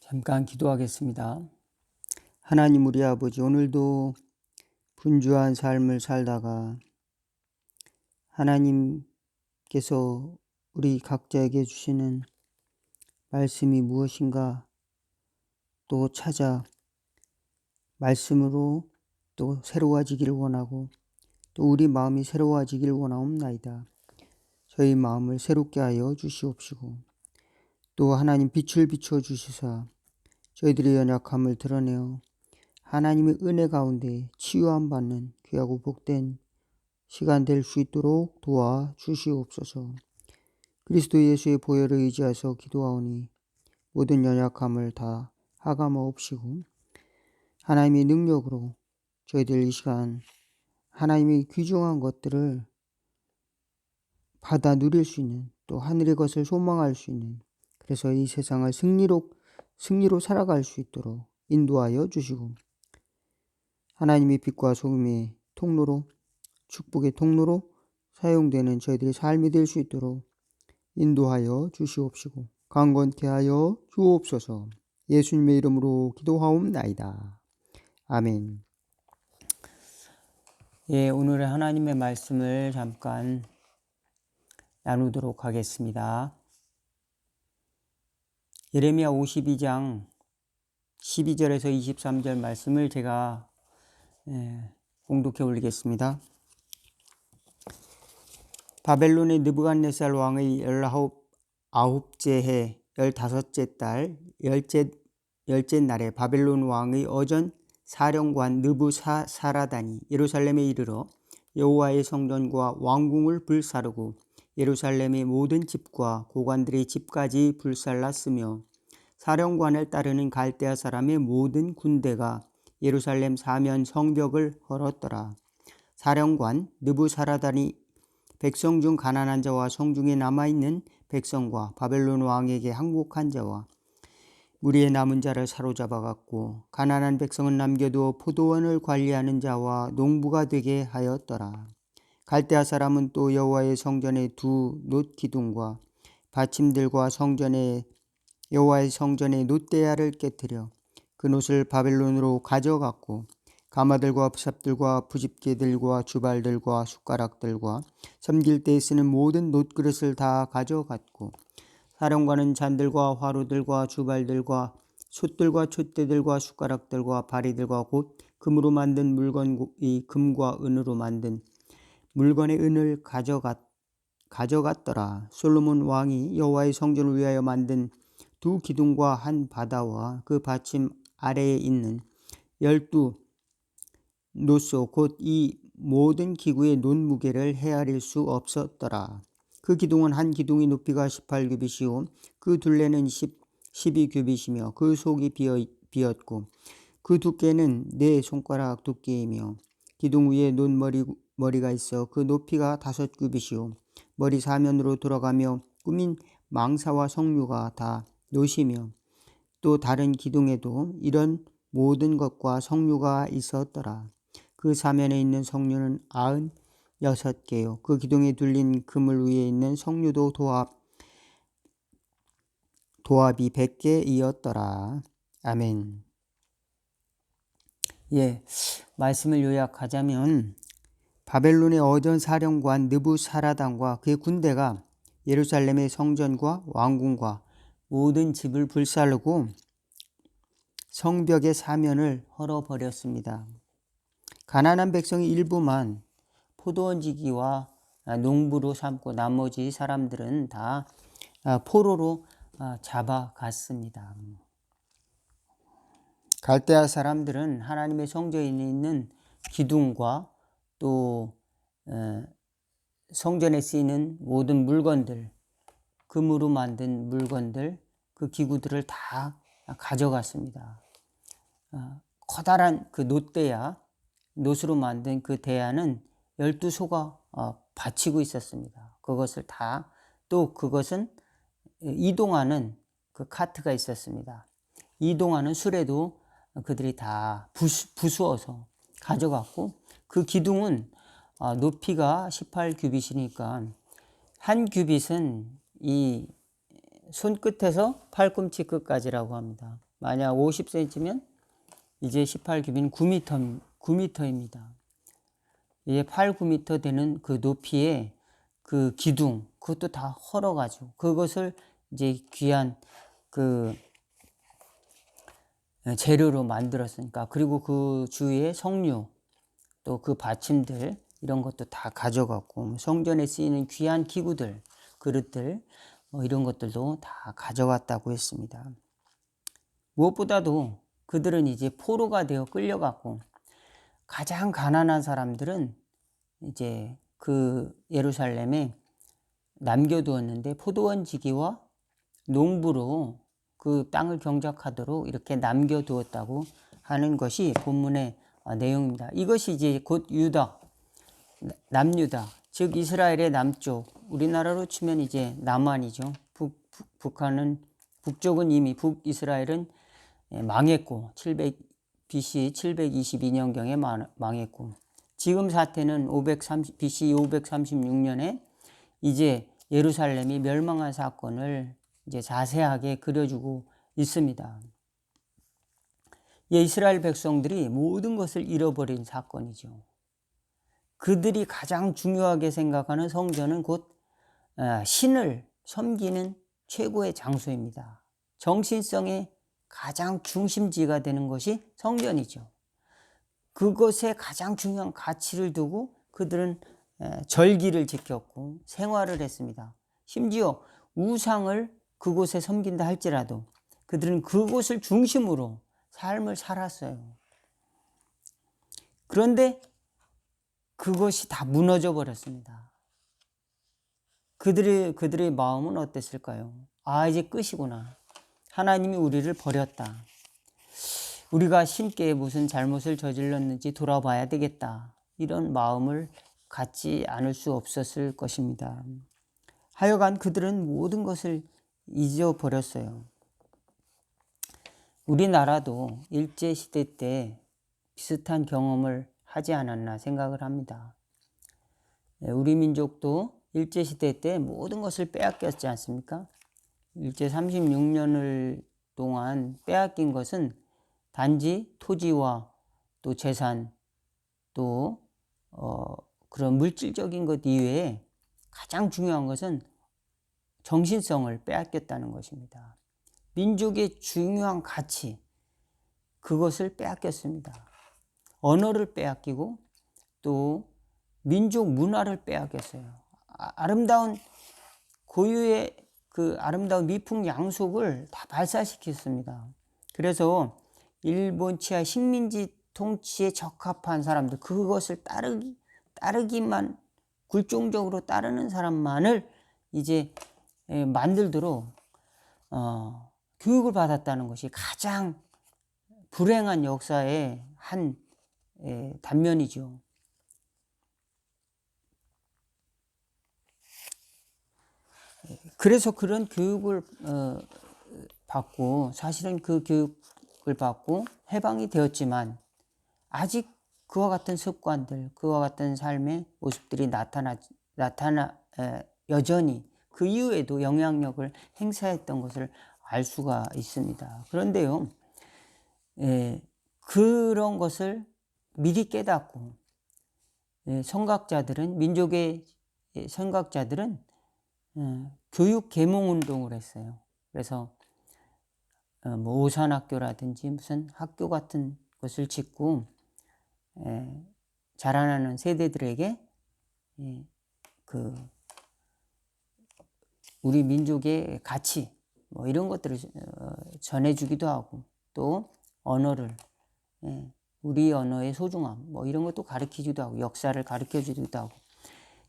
잠깐 기도하겠습니다. 하나님 우리 아버지, 오늘도 분주한 삶을 살다가 하나님께서 우리 각자에게 주시는 말씀이 무엇인가 또 찾아 말씀으로 또 새로워지기를 원하고 또 우리 마음이 새로워지기를 원하옵나이다. 저희 마음을 새롭게 하여 주시옵시고 또 하나님 빛을 비추어 주시사 저희들의 연약함을 드러내어 하나님의 은혜 가운데 치유함 받는 귀하고 복된 시간 될 수 있도록 도와 주시옵소서. 그리스도 예수의 보혈을 의지하여 기도하오니 모든 연약함을 다 하감하옵시고 하나님의 능력으로 저희들 이 시간 하나님의 귀중한 것들을 받아 누릴 수 있는, 또 하늘의 것을 소망할 수 있는, 그래서 이 세상을 승리로 살아갈 수 있도록 인도하여 주시고 하나님의 빛과 소금의 통로로, 축복의 통로로 사용되는 저희들의 삶이 될 수 있도록 인도하여 주시옵시고 강건케 하여 주옵소서. 예수님의 이름으로 기도하옵나이다. 아멘. 오늘의 하나님의 말씀을 잠깐 나누도록 하겠습니다. 예레미야 52장 12절에서 23절 말씀을 제가 공독해 올리겠습니다. 바벨론의 느부갓네살 왕의 19째 해 15째 달 열째 날에 바벨론 왕의 어전 사령관 느부사라단이 예루살렘에 이르러 여호와의 성전과 왕궁을 불사르고 예루살렘의 모든 집과 고관들의 집까지 불살랐으며 사령관을 따르는 갈대아 사람의 모든 군대가 예루살렘 사면 성벽을 헐었더라. 사령관 느부사라단이 백성 중 가난한 자와 성중에 남아있는 백성과 바벨론 왕에게 항복한 자와 무리의 남은 자를 사로잡아 갔고 가난한 백성은 남겨두어 포도원을 관리하는 자와 농부가 되게 하였더라. 갈대아 사람은 또 여호와의 성전의 두 놋기둥과 받침들과 여호와의 성전의 놋대야를 깨뜨려 그 놋을 바벨론으로 가져갔고 가마들과 삽들과 부집개들과 주발들과 숟가락들과 섬길 때에 쓰는 모든 놋그릇을 다 가져갔고 사령관은 잔들과 화로들과 주발들과 솥들과 촛대들과 숟가락들과 바리들과 곧 금으로 만든 물건이 금과 은으로 만든 물건의 은을 가져갔더라. 솔로몬 왕이 여호와의 성전을 위하여 만든 두 기둥과 한 바다와 그 받침 아래에 있는 12 놋소 곧 이 모든 기구의 놋 무게를 헤아릴 수 없었더라. 그 기둥은 한 기둥이 높이가 18규빗이요 그 둘레는 12규빗이며 그 속이 비었고 그 두께는 4손가락 두께이며 기둥 위에 놋머리가 있어 그 높이가 5규빗이요 머리 사면으로 돌아가며 꾸민 망사와 성류가 다 놋이며 또 다른 기둥에도 이런 모든 것과 성류가 있었더라. 그 사면에 있는 성류는 96개요 그 기둥에 둘린 그물 위에 있는 성류도 도합이 100개이었더라. 아멘. 말씀을 요약하자면 바벨론의 어전 사령관 느부사라단과 그의 군대가 예루살렘의 성전과 왕궁과 모든 집을 불사르고 성벽의 사면을 헐어버렸습니다. 가난한 백성의 일부만 포도원 지기와 농부로 삼고 나머지 사람들은 다 포로로 잡아갔습니다. 갈대아 사람들은 하나님의 성전에 있는 기둥과 또 성전에 쓰이는 모든 물건들, 금으로 만든 물건들, 그 기구들을 다 가져갔습니다. 커다란 그 놋으로 만든 그 대야는 12소가 받치고 있었습니다. 그것은 이동하는 그 카트가 있었습니다. 이동하는 수레도 그들이 다 부수어서 가져갔고 그 기둥은 높이가 18규빗이니까 한 규빗은 이 손끝에서 팔꿈치 끝까지라고 합니다. 만약 50cm면 이제 18규빗 9m입니다. 이게 8, 9m 되는 그 높이의 그 기둥, 그것도 다 헐어가지고 그것을 이제 귀한 그 재료로 만들었으니까, 그리고 그 주위에 석류, 또 그 받침들 이런 것도 다 가져갔고, 성전에 쓰이는 귀한 기구들, 그릇들 이런 것들도 다 가져갔다고 했습니다. 무엇보다도 그들은 이제 포로가 되어 끌려갔고, 가장 가난한 사람들은 이제 그 예루살렘에 남겨두었는데 포도원 지기와 농부로 그 땅을 경작하도록 이렇게 남겨두었다고 하는 것이 본문의 내용입니다. 이것이 이제 곧 유다, 남유다, 즉 이스라엘의 남쪽, 우리나라로 치면 이제 남한이죠. 북한은, 북쪽은 이미 북이스라엘은 망했고, BC 722년경에 망했고, 지금 사태는 BC 536년에 이제 예루살렘이 멸망한 사건을 이제 자세하게 그려주고 있습니다. 이스라엘 백성들이 모든 것을 잃어버린 사건이죠. 그들이 가장 중요하게 생각하는 성전은 곧 신을 섬기는 최고의 장소입니다. 정신성의 가장 중심지가 되는 것이 성전이죠. 그것에 가장 중요한 가치를 두고 그들은 절기를 지켰고 생활을 했습니다. 심지어 우상을 그곳에 섬긴다 할지라도 그들은 그곳을 중심으로 삶을 살았어요. 그런데 그것이 다 무너져 버렸습니다. 그들의 마음은 어땠을까요? 아, 이제 끝이구나. 하나님이 우리를 버렸다. 우리가 신께 무슨 잘못을 저질렀는지 돌아봐야 되겠다. 이런 마음을 갖지 않을 수 없었을 것입니다. 하여간 그들은 모든 것을 잊어버렸어요. 우리나라도 일제시대 때 비슷한 경험을 하지 않았나 생각을 합니다. 우리 민족도 일제시대 때 모든 것을 빼앗겼지 않습니까? 일제 36년을 동안 빼앗긴 것은 단지 토지와 또 재산, 또 그런 물질적인 것 이외에 가장 중요한 것은 정신성을 빼앗겼다는 것입니다. 민족의 중요한 가치, 그것을 빼앗겼습니다. 언어를 빼앗기고 또 민족 문화를 빼앗겼어요. 아름다운 고유의 그 아름다운 미풍양속을 다 발사시켰습니다. 그래서 일본 치하 식민지 통치에 적합한 사람들, 그것을 따르기만, 굴종적으로 따르는 사람만을 이제 만들도록 교육을 받았다는 것이 가장 불행한 역사의 한 단면이죠. 그래서 그런 교육을 받고, 사실은 그 교육을 받고 해방이 되었지만 아직 그와 같은 습관들, 그와 같은 삶의 모습들이 여전히 그 이후에도 영향력을 행사했던 것을 알 수가 있습니다. 그런데요, 그런 것을 미리 깨닫고 민족의 선각자들은 교육 계몽 운동을 했어요. 그래서 뭐 오산학교라든지 무슨 학교 같은 것을 짓고 자라나는 세대들에게 그 우리 민족의 가치 뭐 이런 것들을 전해주기도 하고, 또 언어를, 우리 언어의 소중함 뭐 이런 것도 가르치기도 하고, 역사를 가르쳐주기도 하고,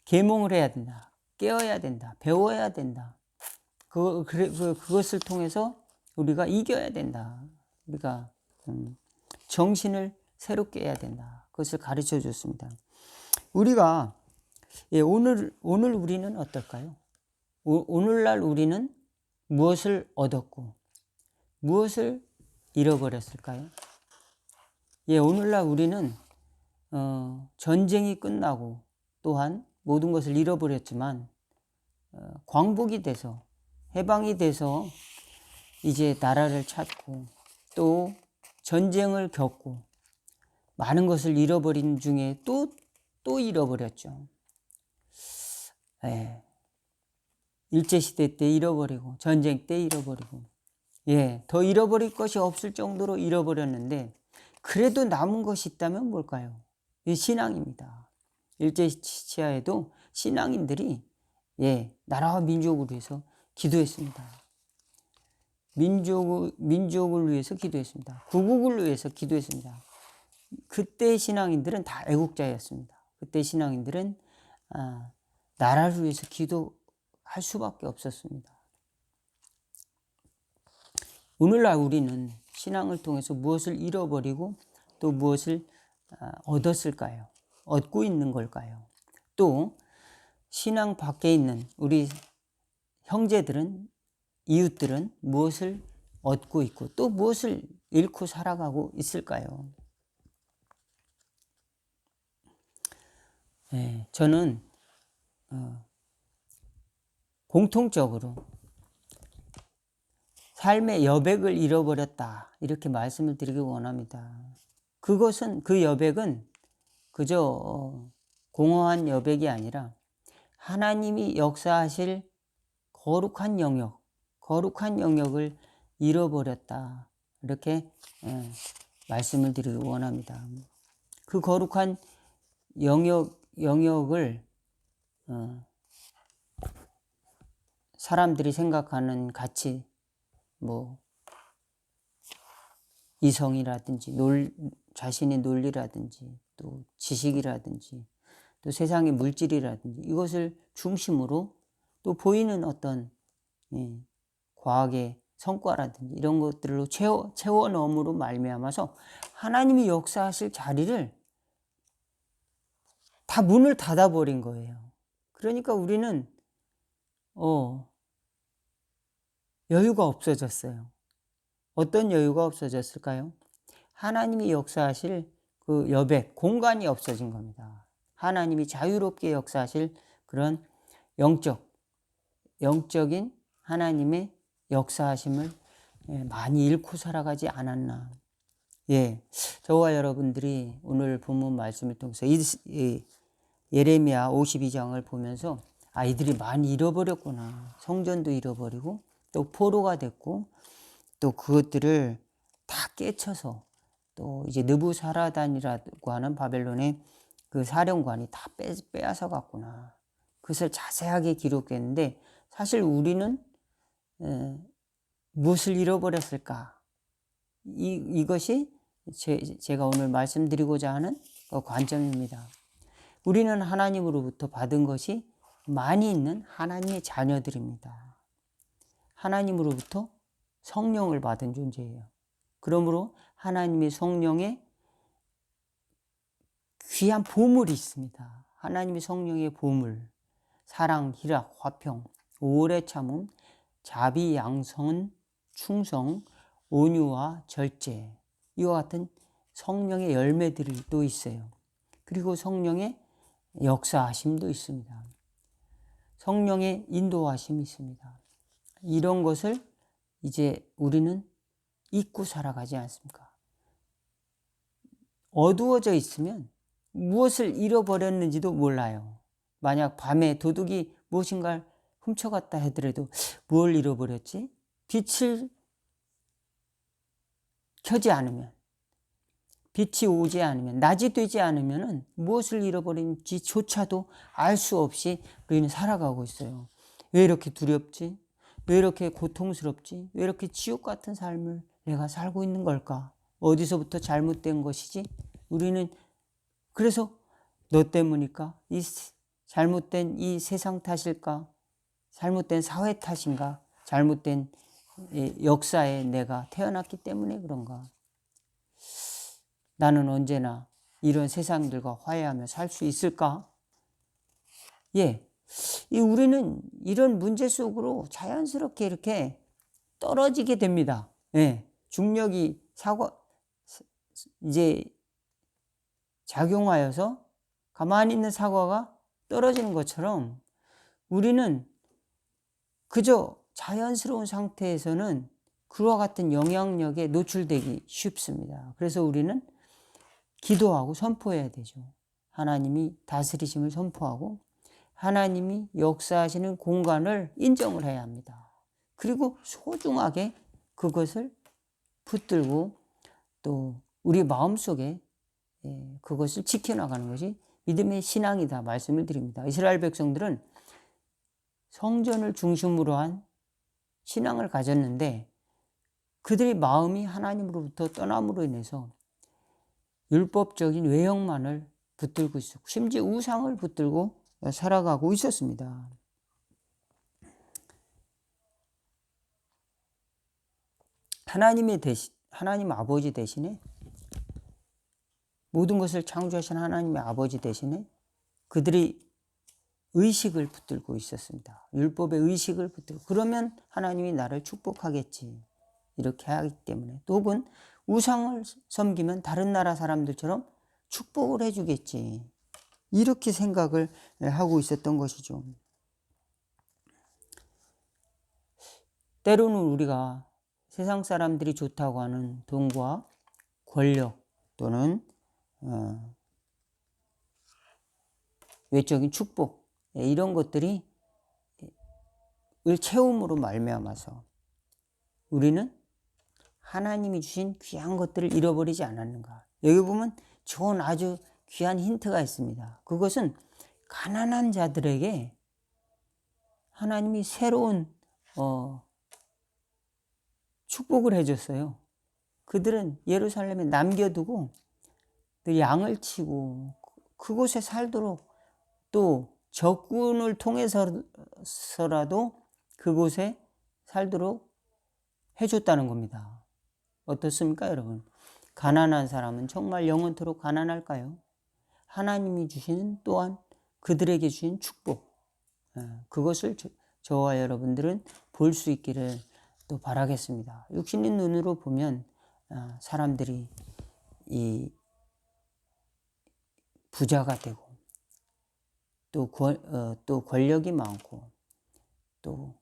계몽을 해야 된다, 깨어야 된다, 배워야 된다. 그것을 통해서 우리가 이겨야 된다. 우리가 정신을 새롭게 해야 된다. 그것을 가르쳐 줬습니다. 우리가 오늘 우리는 어떨까요? 오늘날 우리는 무엇을 얻었고 무엇을 잃어버렸을까요? 오늘날 우리는 전쟁이 끝나고 또한 모든 것을 잃어버렸지만 광복이 돼서, 해방이 돼서 이제 나라를 찾고 또 전쟁을 겪고 많은 것을 잃어버린 중에 또 잃어버렸죠. 예. 일제시대 때 잃어버리고 전쟁 때 잃어버리고 더 잃어버릴 것이 없을 정도로 잃어버렸는데 그래도 남은 것이 있다면 뭘까요? 이 신앙입니다. 일제시대에도 신앙인들이 나라와 민족을 위해서 기도했습니다. 민족을 위해서 기도했습니다. 구국을 위해서 기도했습니다. 그때 신앙인들은 다 애국자였습니다. 그때 신앙인들은 나라를 위해서 기도할 수밖에 없었습니다. 오늘날 우리는 신앙을 통해서 무엇을 잃어버리고 또 무엇을 얻었을까요? 얻고 있는 걸까요? 또 신앙 밖에 있는 우리 형제들은, 이웃들은 무엇을 얻고 있고 또 무엇을 잃고 살아가고 있을까요? 저는 공통적으로 삶의 여백을 잃어버렸다 이렇게 말씀을 드리기 원합니다. 그 여백은 그저 공허한 여백이 아니라 하나님이 역사하실 거룩한 영역을 잃어버렸다 이렇게 말씀을 드리기 원합니다. 그 거룩한 영역을 사람들이 생각하는 가치, 이성이라든지 자신의 논리라든지 또 지식이라든지 또 세상의 물질이라든지 이것을 중심으로 또 보이는 어떤 과학의 성과라든지 이런 것들로 채워 넣음으로 말미암아서 하나님이 역사하실 자리를 다 문을 닫아버린 거예요. 그러니까 우리는 여유가 없어졌어요. 어떤 여유가 없어졌을까요? 하나님이 역사하실 그 여백, 공간이 없어진 겁니다. 하나님이 자유롭게 역사하실 그런 영적인 하나님의 역사하심을 많이 잃고 살아가지 않았나. 저와 여러분들이 오늘 본문 말씀을 통해서 예레미야 52장을 보면서 이들이 많이 잃어버렸구나. 성전도 잃어버리고 또 포로가 됐고 또 그것들을 다 깨쳐서 또 이제 느부사라단이라고 하는 바벨론의 그 사령관이 다 빼앗아 갔구나. 그것을 자세하게 기록했는데 사실 우리는 무엇을 잃어버렸을까? 이것이 제가 오늘 말씀드리고자 하는 관점입니다. 우리는 하나님으로부터 받은 것이 많이 있는 하나님의 자녀들입니다. 하나님으로부터 성령을 받은 존재예요. 그러므로 하나님의 성령의 귀한 보물이 있습니다. 하나님의 성령의 보물, 사랑, 희락, 화평, 오래 참음, 자비, 양선, 충성, 온유와 절제 이와 같은 성령의 열매들이 또 있어요. 그리고 성령의 역사하심도 있습니다. 성령의 인도하심이 있습니다. 이런 것을 이제 우리는 잊고 살아가지 않습니까? 어두워져 있으면 무엇을 잃어버렸는지도 몰라요. 만약 밤에 도둑이 무엇인가를 훔쳐갔다 하더라도 뭘 잃어버렸지? 빛을 켜지 않으면, 빛이 오지 않으면, 낮이 되지 않으면 무엇을 잃어버린지조차도 알 수 없이 우리는 살아가고 있어요. 왜 이렇게 두렵지? 왜 이렇게 고통스럽지? 왜 이렇게 지옥 같은 삶을 내가 살고 있는 걸까? 어디서부터 잘못된 것이지? 우리는 그래서 너 때문일까? 이 잘못된 이 세상 탓일까? 잘못된 사회 탓인가? 잘못된 역사에 내가 태어났기 때문에 그런가? 나는 언제나 이런 세상들과 화해하며 살 수 있을까? 우리는 이런 문제 속으로 자연스럽게 이렇게 떨어지게 됩니다. 중력이 이제 작용하여서 가만히 있는 사과가 떨어지는 것처럼 우리는 그저 자연스러운 상태에서는 그와 같은 영향력에 노출되기 쉽습니다. 그래서 우리는 기도하고 선포해야 되죠. 하나님이 다스리심을 선포하고 하나님이 역사하시는 공간을 인정을 해야 합니다. 그리고 소중하게 그것을 붙들고 또 우리 마음속에 그것을 지켜나가는 것이 믿음의 신앙이다 말씀을 드립니다. 이스라엘 백성들은 성전을 중심으로 한 신앙을 가졌는데 그들의 마음이 하나님으로부터 떠남으로 인해서 율법적인 외형만을 붙들고 있었고 심지어 우상을 붙들고 살아가고 있었습니다. 하나님 아버지 대신에 모든 것을 창조하신 하나님의 아버지 대신에 그들이 의식을 붙들고 있었습니다. 율법의 의식을 붙들고 그러면 하나님이 나를 축복하겠지 이렇게 하기 때문에 혹은 우상을 섬기면 다른 나라 사람들처럼 축복을 해주겠지 이렇게 생각을 하고 있었던 것이죠. 때로는 우리가 세상 사람들이 좋다고 하는 돈과 권력 또는 외적인 축복 이런 것들이 을 채움으로 말미암아서 우리는 하나님이 주신 귀한 것들을 잃어버리지 않았는가. 여기 보면 좋은 아주 귀한 힌트가 있습니다. 그것은 가난한 자들에게 하나님이 새로운 축복을 해줬어요. 그들은 예루살렘에 남겨두고 양을 치고 그곳에 살도록 또 적군을 통해서라도 그곳에 살도록 해줬다는 겁니다. 어떻습니까, 여러분? 가난한 사람은 정말 영원토록 가난할까요? 하나님이 주시는 또한 그들에게 주신 축복, 그것을 저와 여러분들은 볼 수 있기를 또 바라겠습니다. 육신의 눈으로 보면 사람들이 이 부자가 되고 또 권력이 많고 또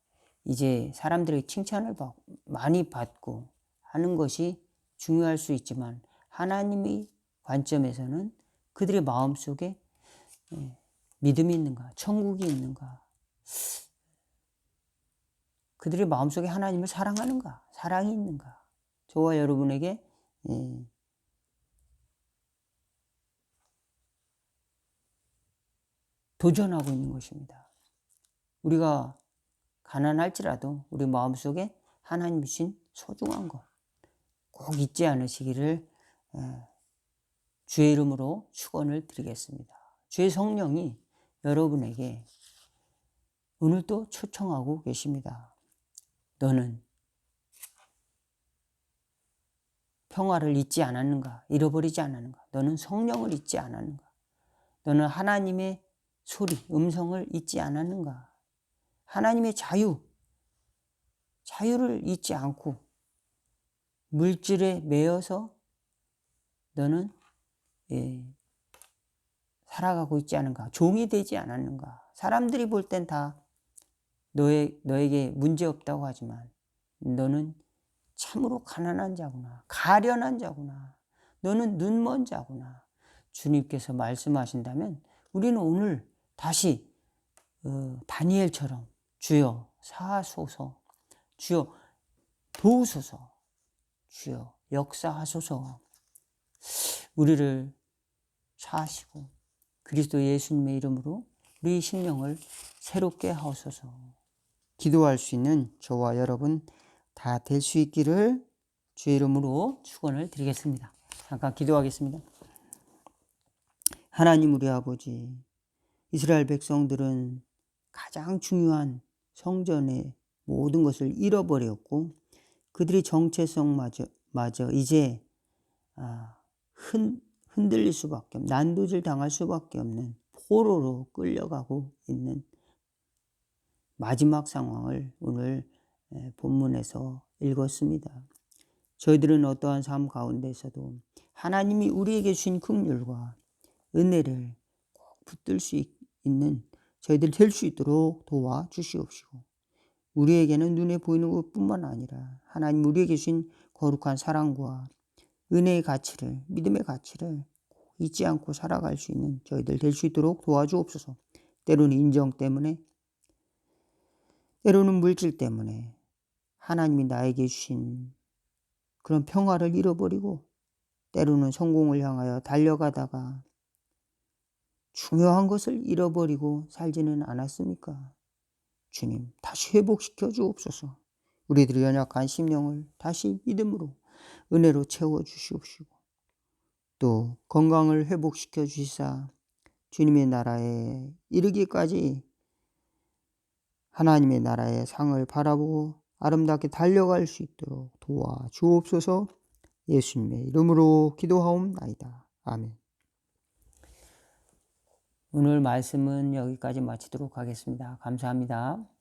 이제 사람들의 칭찬을 많이 받고 하는 것이 중요할 수 있지만 하나님의 관점에서는 그들의 마음속에 믿음이 있는가, 천국이 있는가, 그들의 마음속에 하나님을 사랑하는가, 사랑이 있는가, 저와 여러분에게 도전하고 있는 것입니다. 우리가 가난할지라도 우리 마음속에 하나님 주신 소중한 것 꼭 잊지 않으시기를 주의 이름으로 축원을 드리겠습니다. 주의 성령이 여러분에게 오늘도 초청하고 계십니다. 너는 평화를 잊지 않았는가? 잃어버리지 않았는가? 너는 성령을 잊지 않았는가? 너는 하나님의 소리, 음성을 잊지 않았는가? 하나님의 자유를 잊지 않고 물질에 매여서 너는 살아가고 있지 않은가? 종이 되지 않았는가? 사람들이 볼 땐 다 너에게 문제 없다고 하지만 너는 참으로 가난한 자구나. 가련한 자구나. 너는 눈먼 자구나. 주님께서 말씀하신다면 우리는 오늘 다시 다니엘처럼 주여 사하소서, 주여 도우소서, 주여 역사하소서 우리를 사하시고 그리스도 예수님의 이름으로 우리 심령을 새롭게 하옵소서. 기도할 수 있는 저와 여러분 다 될 수 있기를 주의 이름으로 축원을 드리겠습니다. 잠깐 기도하겠습니다. 하나님 우리 아버지, 이스라엘 백성들은 가장 중요한 성전의 모든 것을 잃어버렸고 그들의 정체성마저 이제 흔들릴 수밖에 없는, 난도질 당할 수밖에 없는 포로로 끌려가고 있는 마지막 상황을 오늘 본문에서 읽었습니다. 저희들은 어떠한 삶 가운데서도 하나님이 우리에게 주신 긍휼과 은혜를 꼭 붙들 수 있는 저희들 될 수 있도록 도와주시옵시고 우리에게는 눈에 보이는 것뿐만 아니라 하나님 우리에게 주신 거룩한 사랑과 은혜의 가치를, 믿음의 가치를 잊지 않고 살아갈 수 있는 저희들 될 수 있도록 도와주옵소서. 때로는 인정 때문에, 때로는 물질 때문에 하나님이 나에게 주신 그런 평화를 잃어버리고, 때로는 성공을 향하여 달려가다가 중요한 것을 잃어버리고 살지는 않았습니까? 주님, 다시 회복시켜 주옵소서. 우리들의 연약한 심령을 다시 믿음으로, 은혜로 채워 주시옵시고, 또 건강을 회복시켜 주시사 주님의 나라에 이르기까지 하나님의 나라의 상을 바라보고 아름답게 달려갈 수 있도록 도와주옵소서. 예수님의 이름으로 기도하옵나이다. 아멘. 오늘 말씀은 여기까지 마치도록 하겠습니다. 감사합니다.